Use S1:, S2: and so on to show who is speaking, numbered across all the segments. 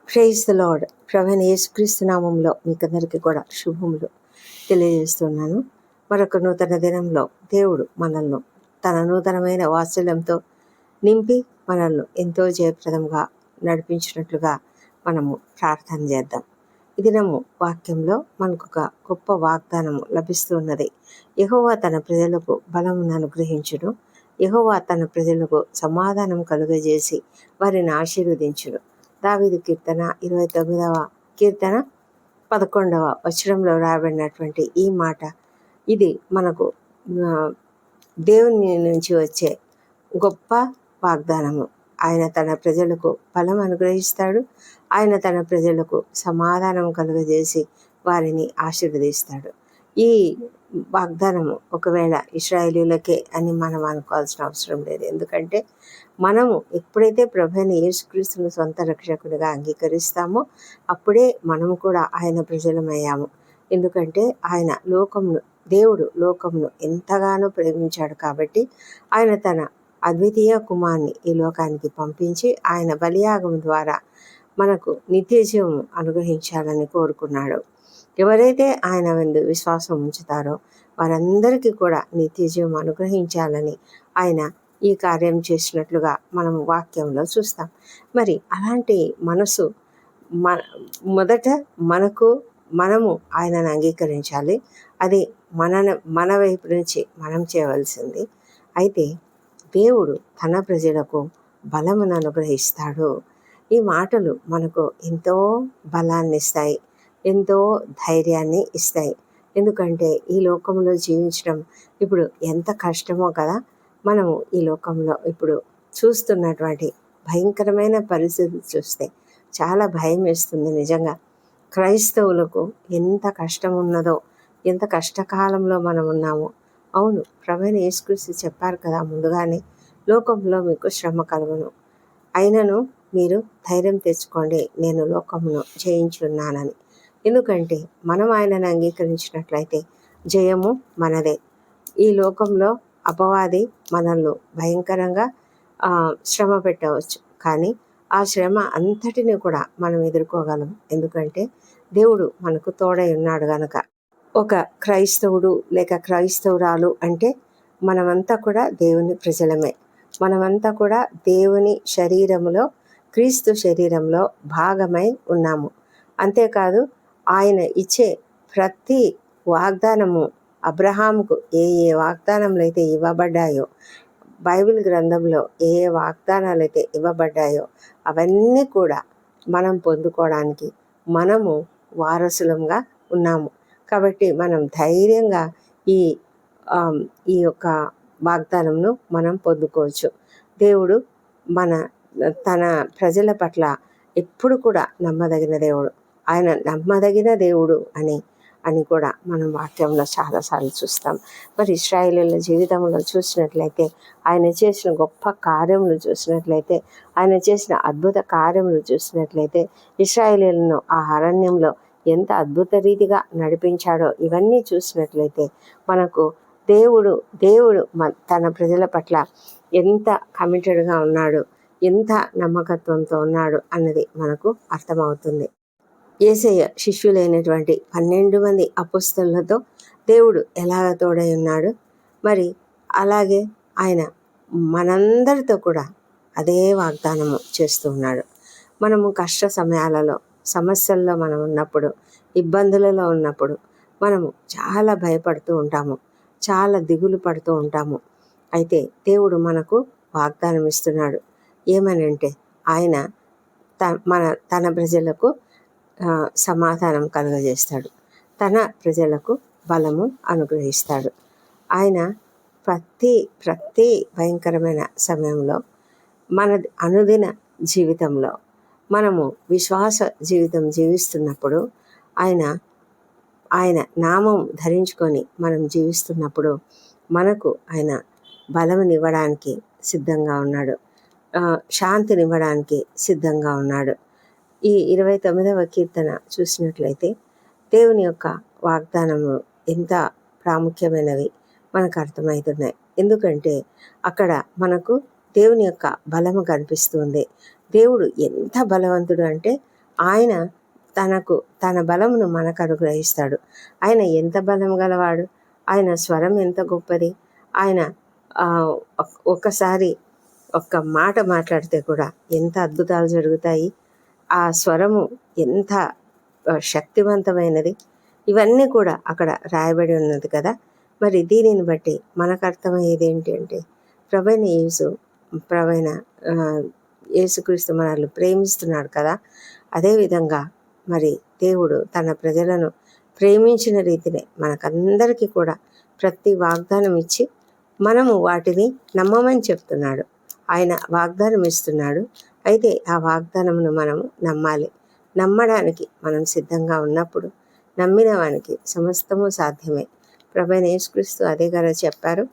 S1: Praise the lord. ప్రభువైన యేసుక్రీస్తు నామంలో మీకందరికీ కూడా శుభములు తెలియజేస్తున్నాను. మరొక నూతన దినంలో దేవుడు మనల్ని తన నూతనమైన వాత్సల్యంతో నింపి మనల్ని ఎంతో జయప్రదంగా నడిపించినట్లుగా మనము ప్రార్థన చేద్దాం. ఈ దినము వాక్యంలో మనకు ఒక గొప్ప వాగ్దానము లభిస్తున్నది. యెహోవా తన ప్రజలకు బలమును అనుగ్రహించును. యెహోవా తన ప్రజలకు సమాధానం కలుగజేసి వారిని ఆశీర్వదించును. దావీదు కీర్తన 29వ కీర్తన 11వ వచనంలో రాయబడినటువంటి ఈ మాట, ఇది మనకు దేవుని నుంచి వచ్చే గొప్ప వాగ్దానము. ఆయన తన ప్రజలకు బలం అనుగ్రహిస్తాడు. ఆయన తన ప్రజలకు సమాధానం కలుగజేసి వారిని ఆశీర్వదిస్తాడు. ఈ వాగ్దానము ఒకవేళ ఇశ్రాయేలీయులకే అని మనం అనుకోవాల్సిన అవసరం లేదు. ఎందుకంటే మనము ఎప్పుడైతే ప్రభువైన యేసుక్రీస్తును సొంత రక్షకుడిగా అంగీకరిస్తామో అప్పుడే మనము కూడా ఆయన ప్రజలమయ్యాము. ఎందుకంటే ఆయన దేవుడు లోకమును ఎంతగానో ప్రేమించాడు కాబట్టి ఆయన తన అద్వితీయ కుమారుని ఈ లోకానికి పంపించి ఆయన బలియాగం ద్వారా మనకు నిత్యజీవం అనుగ్రహించాలని కోరుకున్నాడు. ఎవరైతే ఆయన వెందు విశ్వాసం ఉంచుతారో వారందరికీ కూడా నిత్యజీవం అనుగ్రహించాలని ఆయన ఈ కార్యం చేసినట్లుగా మనం వాక్యంలో చూస్తాం. మరి అలాంటి మనసు మొదట మనము ఆయనను అంగీకరించాలి. అది మన వైపు నుంచి మనం చేయవలసింది. అయితే దేవుడు తన ప్రజలకు బలమును అనుగ్రహిస్తాడు. ఈ మాటలు మనకు ఎంతో బలాన్ని ఇస్తాయి, ఎంతో ధైర్యాన్ని ఇస్తాయి. ఎందుకంటే ఈ లోకంలో జీవించడం ఇప్పుడు ఎంత కష్టమో కదా. మనము ఈ లోకంలో ఇప్పుడు చూస్తున్నటువంటి భయంకరమైన పరిస్థితులు చూస్తే చాలా భయం వేస్తుంది. నిజంగా క్రైస్తవులకు ఎంత కష్టం ఉన్నదో, ఎంత కష్టకాలంలో మనం ఉన్నామో. అవును, ప్రభువైన యేసుక్రీస్తు చెప్పారు కదా ముందుగానే, లోకంలో మీకు శ్రమ కలుగును, అయినను మీరు ధైర్యం తెచ్చుకోండి, నేను లోకమును జయించున్నానని. ఎందుకంటే మనం ఆయనను అంగీకరించినట్లయితే జయము మనదే. ఈ లోకంలో అపవాది మనల్ని భయంకరంగా శ్రమ పెట్టవచ్చు, కానీ ఆ శ్రమ అంతటిని కూడా మనం ఎదుర్కోగలం. ఎందుకంటే దేవుడు మనకు తోడై ఉన్నాడు గనక. ఒక క్రైస్తవుడు లేక క్రైస్తవురాలు అంటే మనమంతా కూడా దేవుని ప్రజలమే. మనమంతా కూడా దేవుని శరీరములో, క్రీస్తు శరీరంలో భాగమై ఉన్నాము. అంతేకాదు ఆయన ఇచ్చే ప్రతి వాగ్దానము, అబ్రహాముకు ఏ వాగ్దానములు అయితే ఇవ్వబడ్డాయో, బైబిల్ గ్రంథంలో ఏ వాగ్దానాలు అయితే ఇవ్వబడ్డాయో అవన్నీ కూడా మనం పొందుకోవడానికి మనము వారసులంగా ఉన్నాము. కాబట్టి మనం ధైర్యంగా ఈ యొక్క వాగ్దానంను మనం పొందుకోవచ్చు. దేవుడు తన ప్రజల పట్ల ఎప్పుడు కూడా నమ్మదగిన దేవుడు. ఆయన నమ్మదగిన దేవుడు అని కూడా మనం వాక్యంలో చాలాసార్లు చూస్తాం. మరి ఇశ్రాయేలీయుల జీవితంలో చూసినట్లయితే, ఆయన చేసిన గొప్ప కార్యములు చూసినట్లయితే, ఆయన చేసిన అద్భుత కార్యములు చూసినట్లయితే, ఇశ్రాయేలీయులను ఆ అరణ్యంలో ఎంత అద్భుత రీతిగా నడిపించాడో ఇవన్నీ చూసినట్లయితే మనకు దేవుడు తన ప్రజల పట్ల ఎంత కమిటెడ్గా ఉన్నాడు, ఎంత నమ్మకత్వంతో ఉన్నాడు అన్నది మనకు అర్థమవుతుంది. యేసయ్య శిష్యులైనటువంటి 12 మంది అపొస్తలులతో దేవుడు ఎలాగ తోడై ఉన్నాడు, మరి అలాగే ఆయన మనందరితో కూడా అదే వాగ్దానము చేస్తూ ఉన్నాడు. మనము కష్ట సమయాలలో, సమస్యల్లో మనం ఉన్నప్పుడు, ఇబ్బందులలో ఉన్నప్పుడు మనము చాలా భయపడుతూ ఉంటాము, చాలా దిగులు పడుతూ ఉంటాము. అయితే దేవుడు మనకు వాగ్దానం ఇస్తున్నాడు. ఏమనంటే ఆయన తన ప్రజలకు సమాధానం కలుగజేస్తాడు, తన ప్రజలకు బలము అనుగ్రహిస్తాడు. ఆయన ప్రతి భయంకరమైన సమయంలో మన అనుదిన జీవితంలో మనము విశ్వాస జీవితం జీవిస్తున్నప్పుడు, ఆయన నామం ధరించుకొని మనం జీవిస్తున్నప్పుడు మనకు ఆయన బలమునివ్వడానికి సిద్ధంగా ఉన్నాడు, శాంతినివ్వడానికి సిద్ధంగా ఉన్నాడు. ఈ 29వ కీర్తన చూసినట్లయితే దేవుని యొక్క వాగ్దానము ఎంత ప్రాముఖ్యమైనవి మనకు అర్థమవుతున్నాయి. ఎందుకంటే అక్కడ మనకు దేవుని యొక్క బలము కనిపిస్తుంది. దేవుడు ఎంత బలవంతుడు అంటే ఆయన తన బలమును మనకు అనుగ్రహిస్తాడు. ఆయన ఎంత బలం గలవాడు, ఆయన స్వరం ఎంత గొప్పది. ఆయన ఒక్కసారి ఒక్క మాట మాట్లాడితే కూడా ఎంత అద్భుతాలు జరుగుతాయి. ఆ స్వరము ఎంత శక్తివంతమైనది. ఇవన్నీ కూడా అక్కడ రాయబడి ఉన్నది కదా. మరి దీనిని బట్టి మనకు అర్థమయ్యేది ఏంటి అంటే, ప్రభువైన యేసుక్రీస్తు మనల్ని ప్రేమిస్తున్నాడు కదా. అదేవిధంగా మరి దేవుడు తన ప్రజలను ప్రేమించిన రీతినే మనకందరికీ కూడా ప్రతి వాగ్దానం ఇచ్చి మనము వాటిని నమ్మమని చెప్తున్నాడు. ఆయన వాగ్దానం ఇస్తున్నాడు. అయితే ఆ వాగ్దానమును మనము నమ్మాలి. నమ్మడానికి మనం సిద్ధంగా ఉన్నప్పుడు నమ్మిన వానికి సమస్తము సాధ్యమే. ప్రభువైన యేసుక్రీస్తు అదే కదా చెప్పారు.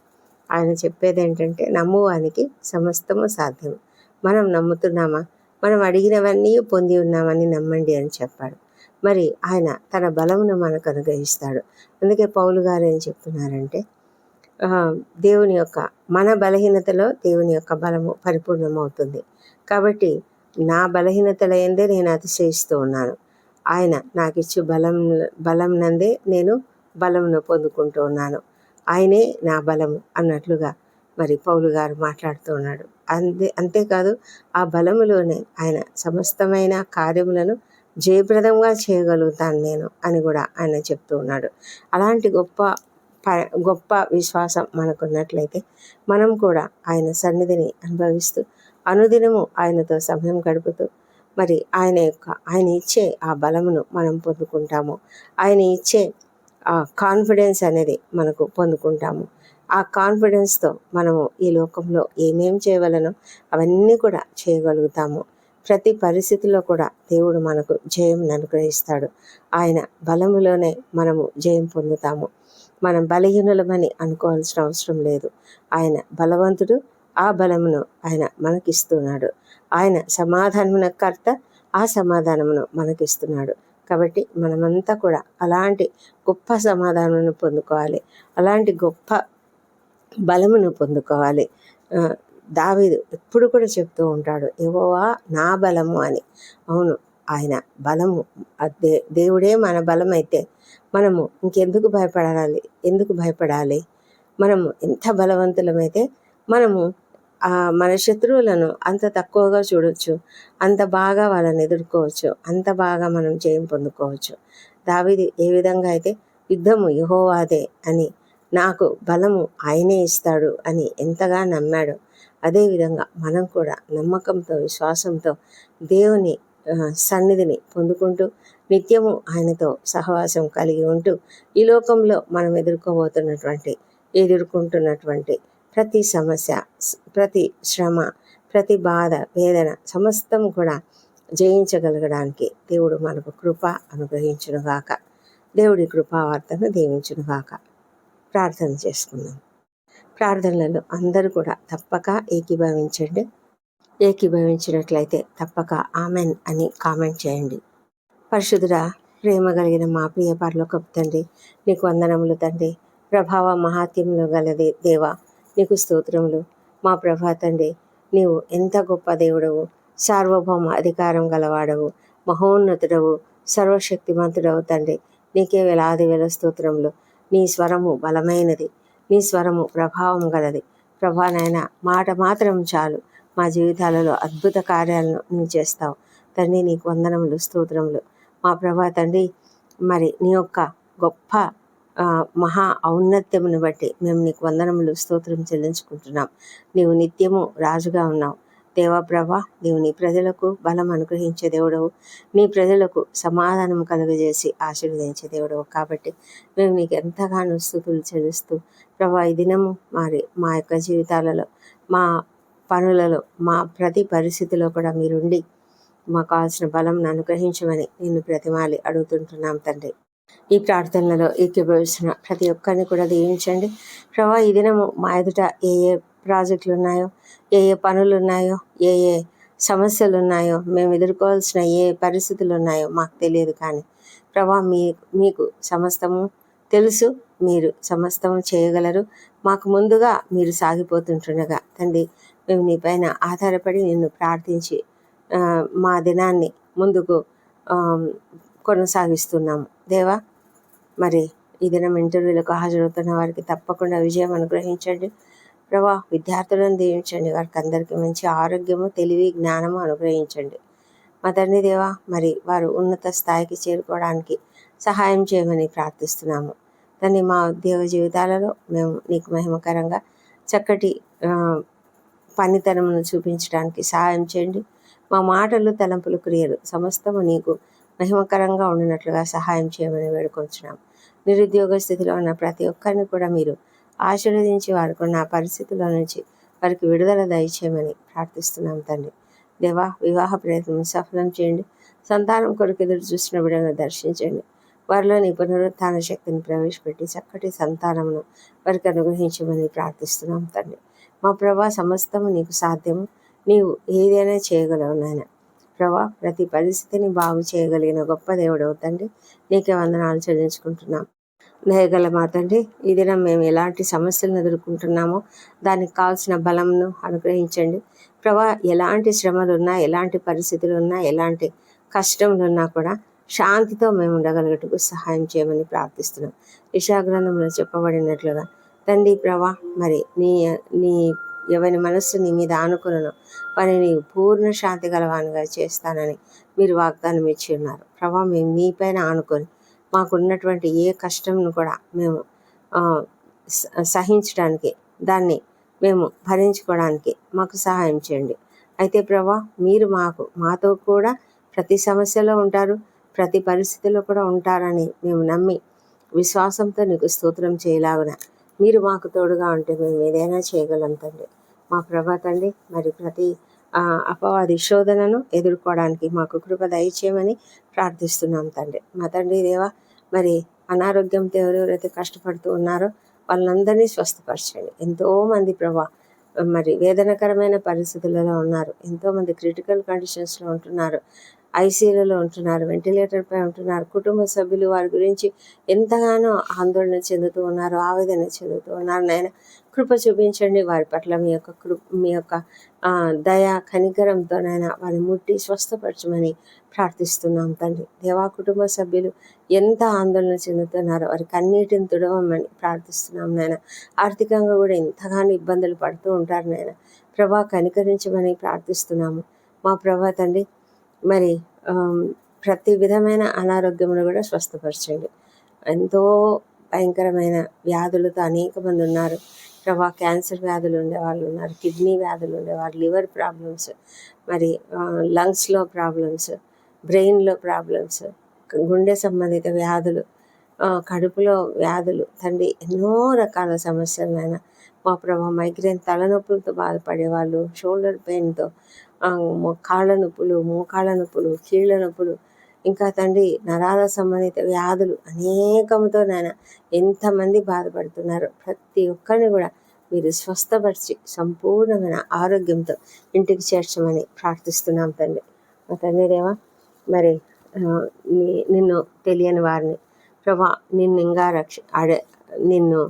S1: ఆయన చెప్పేది ఏంటంటే, నమ్మువానికి సమస్తము సాధ్యం. మనం నమ్ముతున్నామా? మనం అడిగినవన్నీ పొంది ఉన్నామని నమ్మండి అని చెప్పాడు. మరి ఆయన తన బలమును మనకు అనుగ్రహిస్తాడు. అందుకే పౌలు గారు ఏం చెప్తున్నారంటే, మన బలహీనతలో దేవుని యొక్క బలము పరిపూర్ణమవుతుంది. కాబట్టి నా బలహీనతల యందే నేను అతిశయిస్తూ ఉన్నాను. ఆయన నాకు ఇచ్చు బలం నందే నేను బలమును పొందుకుంటూ ఉన్నాను. ఆయనే నా బలము అన్నట్లుగా మరి పౌలు గారు మాట్లాడుతూ ఉన్నాడు. అంతేకాదు, ఆ బలములోనే ఆయన సమస్తమైన కార్యములను జయప్రదంగా చేయగలుగుతాను నేను అని కూడా ఆయన చెప్తూ ఉన్నాడు. అలాంటి గొప్ప విశ్వాసం మనకున్నట్లయితే మనం కూడా ఆయన సన్నిధిని అనుభవిస్తూ అనుదినము ఆయనతో సమయం గడుపుతూ మరి ఆయన ఇచ్చే ఆ బలమును మనం పొందుకుంటాము. ఆయన ఇచ్చే ఆ కాన్ఫిడెన్స్ అనేది మనకు పొందుకుంటాము. ఆ కాన్ఫిడెన్స్తో మనము ఈ లోకంలో ఏమేం చేయవలనో అవన్నీ కూడా చేయగలుగుతాము. ప్రతి పరిస్థితిలో కూడా దేవుడు మనకు జయం అనుగ్రహిస్తాడు. ఆయన బలములోనే మనము జయం పొందుతాము. మనం బలహీనులమని అనుకోవాల్సిన అవసరం లేదు. ఆయన బలవంతుడు. ఆ బలమును ఆయన మనకిస్తున్నాడు. ఆయన సమాధానమున కర్త. ఆ సమాధానమును మనకిస్తున్నాడు. కాబట్టి మనమంతా కూడా అలాంటి గొప్ప సమాధానమును పొందుకోవాలి. అలాంటి గొప్ప బలమును పొందుకోవాలి. దావీదు ఎప్పుడు కూడా చెప్తూ ఉంటాడు, యెహోవా నా బలము అని. అవును, ఆయన బలము. దేవుడే మన బలమైతే మనము ఇంకెందుకు భయపడాలి? మనము ఎంత బలవంతులమైతే మనము మన శత్రువులను అంత తక్కువగా చూడొచ్చు, అంత బాగా వాళ్ళని ఎదుర్కోవచ్చు, అంత బాగా మనం జయం పొందుకోవచ్చు. దావీదు ఏ విధంగా అయితే యుద్ధము యెహోవాదే అని, నాకు బలము ఆయనే ఇస్తాడు అని ఎంతగా నమ్మాడో, అదేవిధంగా మనం కూడా నమ్మకంతో విశ్వాసంతో దేవుని సన్నిధిని పొందుకుంటూ నిత్యము ఆయనతో సహవాసం కలిగి ఉంటూ ఈ లోకంలో మనం ఎదుర్కొంటున్నటువంటి ప్రతి సమస్య, ప్రతి శ్రమ, ప్రతి బాధ, వేదన సమస్తం కూడా జయించగలగడానికి దేవుడు మనకు కృప అనుగ్రహించునుగాక. దేవుడి కృపావార్తను దీవించునుగాక. ప్రార్థన చేసుకుందాం. ప్రార్థనలలో అందరూ కూడా తప్పక ఏకీభవించండి. ఏకీభవించినట్లయితే తప్పక ఆమెన్ అని కామెంట్ చేయండి. పరిశుద్ధుడా, ప్రేమ కలిగిన మా ప్రియ పరలోకపు తండ్రి, నీకు వందనములు తండ్రి. ప్రభావ మహాత్యములు గలది దేవా, నీకు స్తోత్రములు. మా ప్రభా తండ్రి, నీవు ఎంత గొప్ప దేవుడవు, సార్వభౌమ అధికారం గలవాడవు, మహోన్నతుడవు, సర్వశక్తిమంతుడవు తండ్రి. నీకే వేలాది వేల స్తోత్రములు. నీ స్వరము బలమైనది, నీ స్వరము ప్రభావం గలది. ప్రభా నాయన, మాట మాత్రం చాలు, మా జీవితాలలో అద్భుత కార్యాలను నువ్వు చేస్తావు తండ్రి. నీకు వందనములు, స్తోత్రములు. మా ప్రభా తండ్రి, మరి నీ యొక్క గొప్ప మహా ఔన్నత్యమును బట్టి మేము నీకు వందనములు, స్తోత్రం చెల్లించుకుంటున్నాం. నీవు నిత్యము రాజుగా ఉన్నావు దేవా. ప్రభా, నీవు నీ ప్రజలకు బలం అనుగ్రహించే దేవుడవు, నీ ప్రజలకు సమాధానం కలుగజేసి ఆశీర్వదించే దేవుడవు. కాబట్టి మేము నీకు ఎంతగానో స్తుతులు చెల్లిస్తూ ప్రభా, ఈ దినము మరి మా యొక్క జీవితాలలో, మా పనులలో, మా ప్రతి పరిస్థితిలో కూడా మీరుండి మాకు కావాల్సిన బలం అనుగ్రహించమని నిన్ను ప్రతిమాలి అడుగుతుంటున్నాం తండ్రి. ఈ ప్రార్థనలలో ఏకీభవిస్తున్న ప్రతి ఒక్కరిని కూడా దీవించండి ప్రభా. ఈ దినము మా ఎదుట ఏ ప్రాజెక్టులు ఉన్నాయో, ఏ పనులు ఉన్నాయో, ఏ సమస్యలు ఉన్నాయో, మేము ఎదుర్కోవాల్సిన ఏ పరిస్థితులు ఉన్నాయో మాకు తెలియదు. కానీ ప్రభా, మీకు సమస్తము తెలుసు, మీరు సమస్తము చేయగలరు. మాకు ముందుగా మీరు సాగిపోతుంటుండగా తండ్రి, మేము నీ పైన ఆధారపడి నిన్ను ప్రార్థించి మా దినాన్ని ముందుకు కొనసాగిస్తున్నాము. దేవా, మరి ఈ దినం ఇంటర్వ్యూలకు హాజరవుతున్న వారికి తప్పకుండా విజయం అనుగ్రహించండి ప్రభా. విద్యార్థులను దీవించండి, వారికి అందరికీ మంచి ఆరోగ్యము, తెలివి, జ్ఞానము అనుగ్రహించండి మా తండ్రి దేవా. మరి వారు ఉన్నత స్థాయికి చేరుకోవడానికి సహాయం చేయమని ప్రార్థిస్తున్నాము తండ్రి. మా ఉద్యోగ జీవితాలలో మేము నీకు మహిమకరంగా చక్కటి పనితనమును చూపించడానికి సహాయం చేయండి. మా మాటలు, తలంపులు, క్రియలు సమస్తము నీకు మహిమకరంగా ఉండినట్లుగా సహాయం చేయమని వేడుకొంచున్నాం. నిరుద్యోగ స్థితిలో ఉన్న ప్రతి ఒక్కరిని కూడా మీరు ఆశీర్వదించి వారికి ఉన్న పరిస్థితుల నుంచి వారికి విడుదల దయచేయమని ప్రార్థిస్తున్నాం తండ్రి దేవా. వివాహ ప్రయత్నం సఫలం చేయండి. సంతానం కొరకు ఎదురు చూసిన బిడ్డలను దర్శించండి. వారిలో నీ పునరుత్థాన శక్తిని ప్రవేశపెట్టి చక్కటి సంతానమును వారికి అనుగ్రహించమని ప్రార్థిస్తున్నాం తండ్రి. మా ప్రభా, సమస్తము నీకు సాధ్యము. నీవు ఏదైనా చేయగలవు నాయన ప్రభా. ప్రతి పరిస్థితిని బాగు చేయగలిగిన గొప్ప దేవుడవు తండ్రి. నీకే వందనాలు చెల్లించుకుంటున్నాం. దయగల మా తండ్రి, ఈ దినం మేము ఎలాంటి సమస్యలను ఎదుర్కొంటున్నామో దానికి కావాల్సిన బలంను అనుగ్రహించండి ప్రభా. ఎలాంటి శ్రమలు ఉన్నా, ఎలాంటి పరిస్థితులు ఉన్నా, ఎలాంటి కష్టములు ఉన్నా కూడా శాంతితో మేము ఉండగలిగేటకు సహాయం చేయమని ప్రార్థిస్తున్నాం. యెషయా చెప్పబడినట్లుగా తండ్రి ప్రభా, మరి నీ నీ ఎవరి మనస్సు నీ మీద ఆనుకులను వారిని నీవు పూర్ణ శాంతి గలవానిగా చేస్తానని మీరు వాగ్దానం ఇచ్చి ఉన్నారు ప్రభా. మేము నీపైన ఆనుకొని మాకున్నటువంటి ఏ కష్టంను కూడా మేము సహించడానికి, దాన్ని మేము భరించుకోవడానికి మాకు సహాయం చేయండి. అయితే ప్రభా, మీరు మాతో కూడా ప్రతి సమస్యలో ఉంటారు, ప్రతి పరిస్థితిలో కూడా ఉంటారని మేము నమ్మి విశ్వాసంతో నీకు స్తోత్రం చేయలాగున మీరు మాకు తోడుగా ఉంటే మేము ఏదైనా చేయగలం తండ్రి. మా ప్రభా తండ్రి, మరి ప్రతి అపవాది శోధనను ఎదుర్కోవడానికి మాకు కృప దయచేయమని ప్రార్థిస్తున్నాం తండ్రి. మా తండ్రి దేవా, మరి అనారోగ్యంతో ఎవరెవరైతే కష్టపడుతూ ఉన్నారో వాళ్ళందరినీ స్వస్థపరచండి. ఎంతోమంది ప్రభా మరి వేదనకరమైన పరిస్థితులలో ఉన్నారు, ఎంతోమంది క్రిటికల్ కండిషన్స్లో ఉంటున్నారు, ఐసీయూలలో ఉంటున్నారు, వెంటిలేటర్పై ఉంటున్నారు. కుటుంబ సభ్యులు వారి గురించి ఎంతగానో ఆందోళన చెందుతూ ఉన్నారు, ఆవేదన చెందుతూ ఉన్నారు. నాయన కృప చూపించండి వారి పట్ల. మీ యొక్క దయ కనికరంతో నాయన వారిని ముట్టి స్వస్థపరచమని ప్రార్థిస్తున్నాం తండ్రి దేవా. కుటుంబ సభ్యులు ఎంత ఆందోళన చెందుతున్నారో వారి కన్నీటిని తుడవమని ప్రార్థిస్తున్నాం నాయన. ఆర్థికంగా కూడా ఎంతగానో ఇబ్బందులు పడుతూ ఉంటారు నాయన ప్రభా, కనికరించమని ప్రార్థిస్తున్నాము మా ప్రభా తండ్రి. మరి ప్రతి విధమైన అనారోగ్యమును కూడా స్వస్థపరచండి. ఎంతో భయంకరమైన వ్యాధులతో అనేక మంది ఉన్నారు ప్రభా. క్యాన్సర్ వ్యాధులు ఉండేవాళ్ళు ఉన్నారు, కిడ్నీ వ్యాధులు ఉండేవారు, లివర్ ప్రాబ్లమ్స్, మరి లంగ్స్లో ప్రాబ్లమ్స్, బ్రెయిన్లో ప్రాబ్లమ్స్, గుండె సంబంధిత వ్యాధులు, కడుపులో వ్యాధులు తండ్రి, ఎన్నో రకాల సమస్యలైనా మా ప్రభా. మైగ్రేన్ తలనొప్పులతో బాధపడేవాళ్ళు, షోల్డర్ పెయిన్తో, కాళ్ళ నొప్పులు, మోకాళ్ళ నొప్పులు, కీళ్ళ నొప్పులు, ఇంకా తండ్రి నరాల సంబంధిత వ్యాధులు అనేకముతో నాయన ఎంతమంది బాధపడుతున్నారు. ప్రతి ఒక్కరిని కూడా మీరు స్వస్థపరిచి సంపూర్ణమైన ఆరోగ్యంతో ఇంటికి చేర్చమని ప్రార్థిస్తున్నాం తండ్రి. మా తండ్రి దేవా, మరి నిన్ను తెలియని వారిని ప్రభా, నిన్ను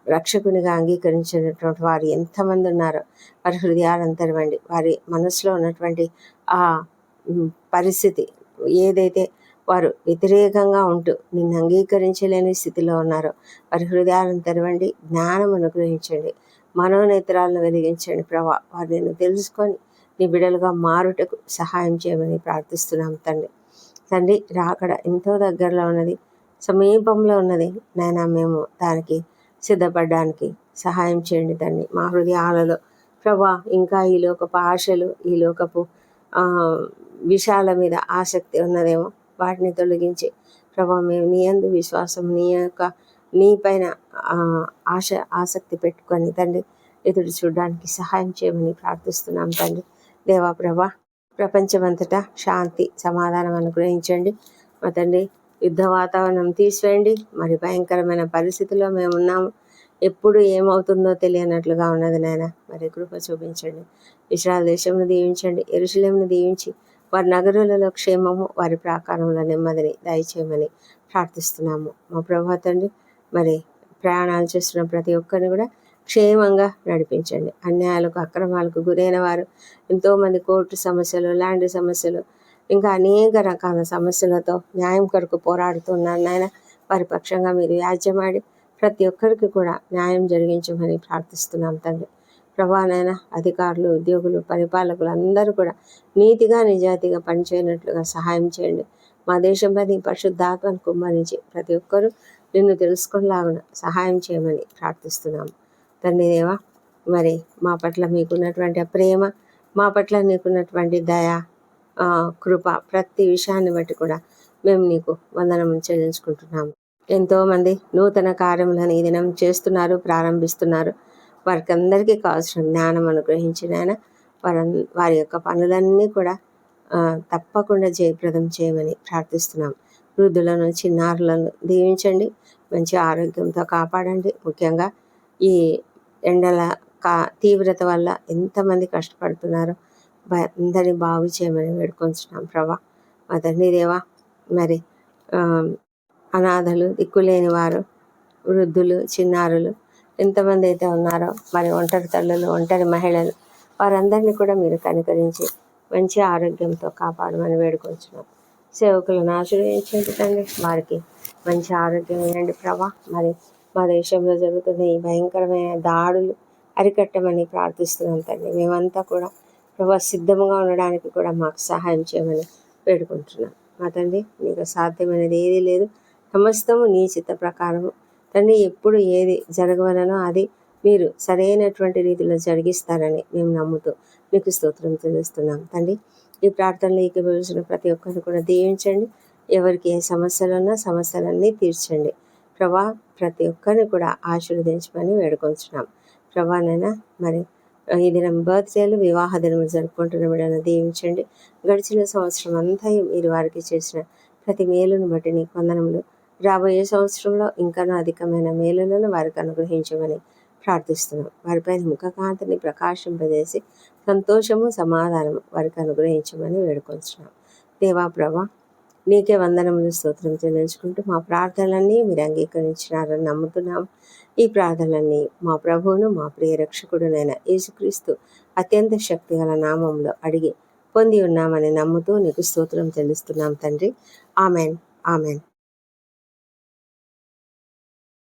S1: రక్షకునిగా అంగీకరించినటువంటి వారు ఎంతమంది ఉన్నారో వారి హృదయాలను తెరవండి. వారి మనసులో ఉన్నటువంటి ఆ పరిస్థితి ఏదైతే వారు వ్యతిరేకంగా ఉంటూ నిన్ను అంగీకరించలేని స్థితిలో ఉన్నారో వారి హృదయాలను తెరవండి, జ్ఞానం అనుగ్రహించండి, మనోనేత్రాలను వెలిగించండి ప్రభా. వారు నిన్ను తెలుసుకొని నీ బిడ్డలుగా మారుటకు సహాయం చేయమని ప్రార్థిస్తున్నాం తండ్రి. రాకడ ఎంతో దగ్గరలో ఉన్నది, సమీపంలో ఉన్నది నాయన. మేము దానికి సిద్ధపడడానికి సహాయం చేయండి తండ్రి. మా హృదయాలలో ప్రభా ఇంకా ఈ లోకపు ఆశలు, ఈ లోకపు విషయాల మీద ఆసక్తి ఉన్నదేమో వాటిని తొలగించి ప్రభా, మేము నీ యందు విశ్వాసం, నీ పైన ఆసక్తి పెట్టుకొని తండ్రి ఎదురు చూడడానికి సహాయం చేయమని ప్రార్థిస్తున్నాం తండ్రి దేవా. ప్రభా, ప్రపంచమంతటా శాంతి సమాధానం అనుగ్రహించండి మా తండ్రి. యుద్ధ వాతావరణం తీసివేయండి. మరి భయంకరమైన పరిస్థితుల్లో మేము ఉన్నాము, ఎప్పుడు ఏమవుతుందో తెలియనట్లుగా ఉన్నది నాయన. మరి కృప చూపించండి. ఇశ్రాయేలు దేశంను దీవించండి, యెరూషలేమును దీవించి వారి నగరులలో క్షేమము, వారి ప్రాకారంలో నెమ్మదిని దయచేయమని ప్రార్థిస్తున్నాము మా ప్రభా తండ్రి. మరి ప్రయాణాలు చేస్తున్న ప్రతి ఒక్కరిని కూడా క్షేమంగా నడిపించండి. అన్యాయాలకు, అక్రమాలకు గురైన వారు ఎంతోమంది కోర్టు సమస్యలు, ల్యాండ్ సమస్యలు, ఇంకా అనేక రకాల సమస్యలతో న్యాయం కొరకు పోరాడుతున్నారు నాయన. వారి పక్షంగా మీరు వ్యాజ్యమాడి ప్రతి ఒక్కరికి కూడా న్యాయం జరిగించమని ప్రార్థిస్తున్నాం తండ్రి. ప్రభానైనా అధికారులు, ఉద్యోగులు, పరిపాలకులు అందరూ కూడా నీతిగా నిజాయితీగా పనిచేయనట్లుగా సహాయం చేయండి. మా దేశంపై నీ పరిశుద్ధాత్మను కుమ్మరించి ప్రతి ఒక్కరూ నిన్ను తెలుసుకునేలాగా సహాయం చేయమని ప్రార్థిస్తున్నాము తండ్రి దేవా. మరి మా పట్ల మీకున్నటువంటి ప్రేమ, మా పట్ల నీకున్నటువంటి దయ, కృప, ప్రతి విషయాన్ని బట్టి కూడా మేము నీకు వందనం చెల్లించుకుంటున్నాము. ఎంతోమంది నూతన కార్యములను ఈ దినం చేస్తున్నారు, ప్రారంభిస్తున్నారు. వారికి అందరికీ కావాల్సిన జ్ఞానం అనుగ్రహించిన ఆయన వారి యొక్క పనులన్నీ కూడా తప్పకుండా జయప్రదం చేయమని ప్రార్థిస్తున్నాం. వృద్ధులను, చిన్నారులను దీవించండి, మంచి ఆరోగ్యంతో కాపాడండి. ముఖ్యంగా ఈ ఎండల తీవ్రత వల్ల ఎంతమంది కష్టపడుతున్నారో అందరినీ బాగు చేయమని వేడుకొంచున్నాం ప్రభా. మా తండ్రి దేవా, మరి అనాథలు, దిక్కులేని వారు, వృద్ధులు, చిన్నారులు ఎంతమంది అయితే ఉన్నారో, మరి ఒంటరి తల్లులు, ఒంటరి మహిళలు, వారందరినీ కూడా మీరు కనికరించి మంచి ఆరోగ్యంతో కాపాడమని వేడుకొంచున్నాం. సేవకులను ఆశీర్వదించండి తండ్రి, వారికి మంచి ఆరోగ్యం ఇవ్వండి ప్రభా. మరి మా దేశంలో జరుగుతున్న ఈ భయంకరమైన దాడులు అరికట్టమని ప్రార్థిస్తున్నాం తండ్రి. మేమంతా కూడా ప్రభా సిద్ధంగా ఉండడానికి కూడా మాకు సహాయం చేయమని వేడుకుంటున్నాం. మా తండ్రి, నీకు సాధ్యమైనది ఏదీ లేదు. సమస్తము నీ చిత్త ప్రకారము తండ్రి. ఎప్పుడు ఏది జరగవలనో అది మీరు సరైనటువంటి రీతిలో జరిగిస్తారని మేము నమ్ముతూ మీకు స్తోత్రం తెలుస్తున్నాం తండ్రి. ఈ ప్రార్థనలు ఏకీభవించిన ప్రతి ఒక్కరిని కూడా దీవించండి. ఎవరికి ఏ సమస్యలు ఉన్నా సమస్యలన్నీ తీర్చండి ప్రభా. ప్రతి ఒక్కరిని కూడా ఆశీర్వదించమని వేడుకొంచున్నాం ప్రభానైనా. మరి ఈ దినం బర్త్డేలు, వివాహ దినములు జరుపుకుంటున్న బిడ్డను దీవించండి. గడిచిన సంవత్సరం అంతా మీరు వారికి చేసిన ప్రతి మేలును బట్టి నీకు వందనములు. రాబోయే సంవత్సరంలో ఇంకనూ అధికమైన మేలులను వారికి అనుగ్రహించమని ప్రార్థిస్తున్నాం. వారిపై ముఖకాంతిని ప్రకాశింపజేసి సంతోషము, సమాధానము వారికి అనుగ్రహించమని వేడుకొంచున్నాం. దేవా ప్రభా, నీకే వందనములు, స్తోత్రం చెల్లించుకుంటూ మా ప్రార్థనలన్నీ మీరు అంగీకరించినారని నమ్ముతున్నాము. ఈ ప్రార్థనలన్నీ మా ప్రభువును, మా ప్రియ రక్షకుడునైన యేసుక్రీస్తు అత్యంత శక్తిగల నామంలో అడిగి పొంది ఉన్నామని నమ్ముతూ నీకు స్తోత్రం చెల్లిస్తున్నాం తండ్రి. Amen, amen.